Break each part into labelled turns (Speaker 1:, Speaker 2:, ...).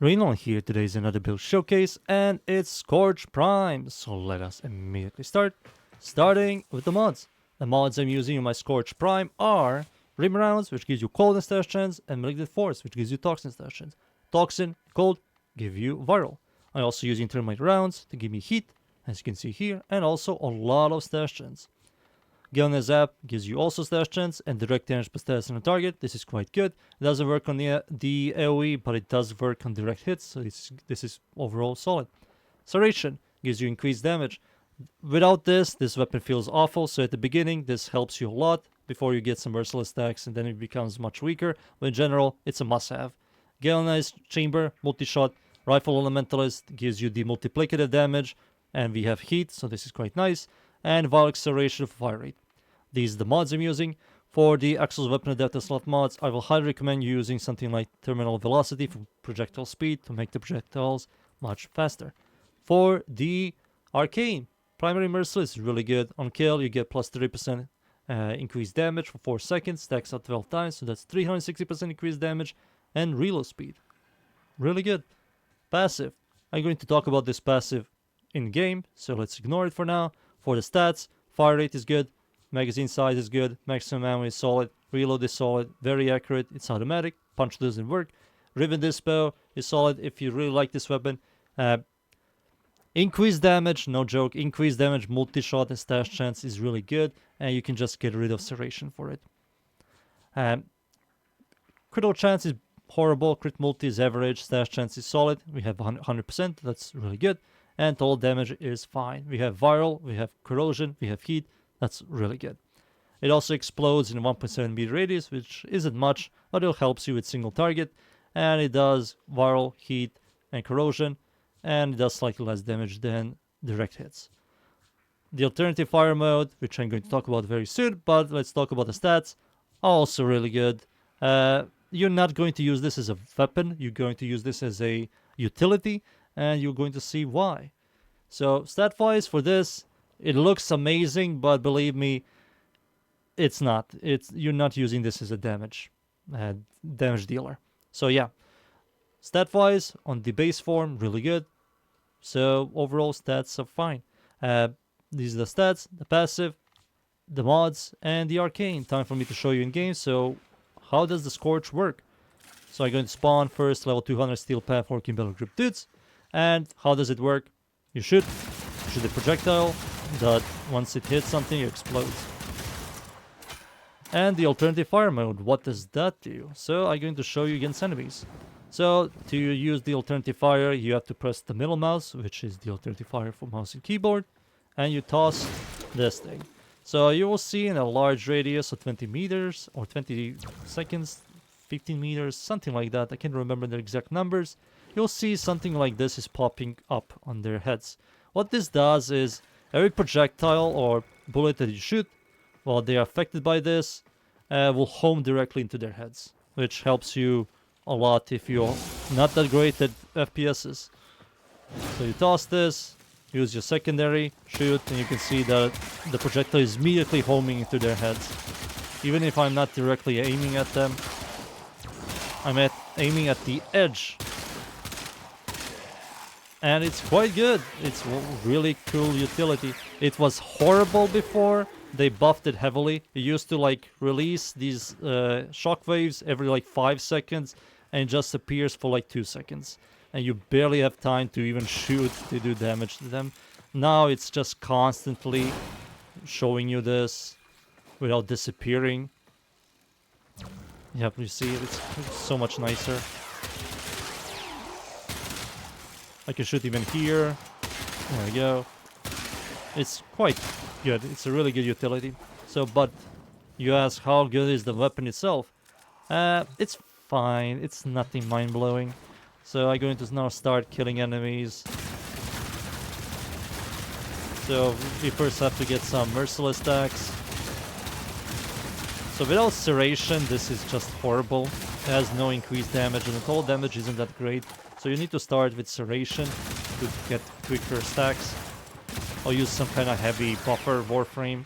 Speaker 1: Rainollon here. Today is another build showcase and it's Scourge Prime. So let us immediately start. Starting with the mods. The mods I'm using in my Scourge Prime are Rim Rounds, which gives you cold and stash chance, and Malignant Force, which gives you toxin stash chance. Toxin, cold, give you viral. I also use Termite Rounds to give me heat, as you can see here, and also a lot of stash chance. Gilna Zap gives you also stash chance and direct damage per status on a target. This is quite good. It doesn't work on the AoE, but it does work on direct hits, so this is overall solid. Serration gives you increased damage. Without this weapon feels awful, so at the beginning this helps you a lot before you get some merciless stacks and then it becomes much weaker, but in general it's a must-have. Galvanized Chamber, multi-shot, Rifle Elementalist gives you the multiplicative damage, and we have heat, so this is quite nice, and Viral Acceleration for fire rate. These are the mods I'm using. For the Axel's Weapon Adapter slot mods, I will highly recommend you using something like Terminal Velocity for projectile speed to make the projectiles much faster. For the Arcane, Primary Merciless is really good. On kill, you get plus 30% increased damage for 4 seconds, stacks out 12 times, so that's 360% increased damage, and reload speed. Really good. Passive. I'm going to talk about this passive in-game, so let's ignore it for now. For the stats, fire rate is good, magazine size is good, maximum ammo is solid, reload is solid, very accurate, it's automatic, punch doesn't work. Riven Dispo is solid if you really like this weapon. Increased damage, no joke, increased damage, multi-shot and stash chance is really good, and you can just get rid of Serration for it. Critical chance is horrible, crit multi is average, stash chance is solid, we have 100%, that's really good. And total damage is fine. We have viral, we have corrosion, we have heat. That's really good. It also explodes in a 1.7 meter radius, which isn't much, but it helps you with single target. And it does viral, heat, and corrosion, and it does slightly less damage than direct hits. The alternative fire mode, which I'm going to talk about very soon, but let's talk about the stats, also really good. You're not going to use this as a weapon, you're going to use this as a utility, and you're going to see why. So stat-wise for this, it looks amazing, but believe me, it's not. You're not using this as a damage dealer. So yeah, stat-wise on the base form, really good. So overall stats are fine. These are the stats, the passive, the mods, and the arcane. Time for me to show you in game. So how does the Scourge work? So I'm going to spawn first level 200 steel path working battle group dudes. And how does it work? You shoot the projectile that once it hits something it explodes. And the alternative fire mode, what does that do? So I'm going to show you against enemies. So to use the alternative fire, you have to press the middle mouse, which is the alternative fire for mouse and keyboard, and you toss this thing. So you will see in a large radius of 20 meters or 20 seconds, 15 meters, something like that. I can't remember the exact numbers. You'll see something like this is popping up on their heads. What this does is every projectile or bullet that you shoot, while they are affected by this, will home directly into their heads, which helps you a lot if you're not that great at FPSs. So you toss this, use your secondary, shoot, and you can see that the projectile is immediately homing into their heads. Even if I'm not directly aiming at them, I'm aiming at the edge. And it's quite good. It's really cool utility. It was horrible before. They buffed it heavily. It used to like release these shockwaves every like 5 seconds and it just appears for like 2 seconds. And you barely have time to even shoot to do damage to them. Now it's just constantly showing you this without disappearing. Yep, you see it's so much nicer. I can shoot even here. There we go. It's quite good. It's a really good utility. So, but you ask how good is the weapon itself? It's fine. It's nothing mind-blowing. So I'm going to now start killing enemies. So we first have to get some merciless stacks. So without Serration, this is just horrible. It has no increased damage and the total damage isn't that great. So you need to start with Serration to get quicker stacks. I'll use some kind of heavy buffer Warframe.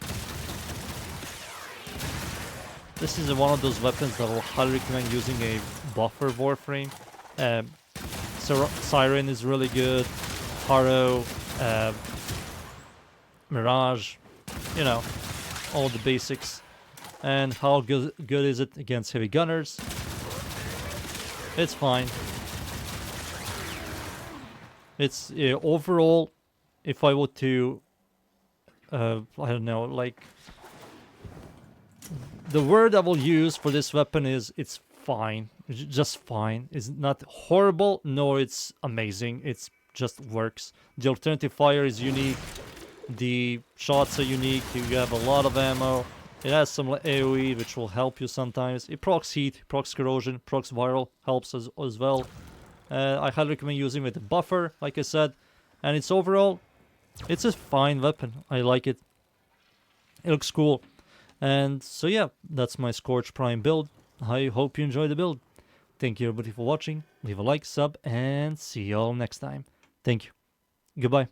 Speaker 1: This is one of those weapons that I will highly recommend using a buffer Warframe. Siren is really good. Haro, Mirage, you know, all the basics. And how good is it against heavy gunners? It's fine. It's overall, if I were to, I don't know, like, the word I will use for this weapon is it's fine. It's just fine. It's not horrible, nor it's amazing. It's just works. The alternative fire is unique. The shots are unique. You have a lot of ammo. It has some AoE, which will help you sometimes. It procs heat, procs corrosion, procs viral, helps as well. I highly recommend using with a buffer, like I said. And it's overall, it's a fine weapon. I like it. It looks cool. And so yeah, that's my Scourge Prime build. I hope you enjoyed the build. Thank you everybody for watching. Leave a like, sub, and see you all next time. Thank you. Goodbye.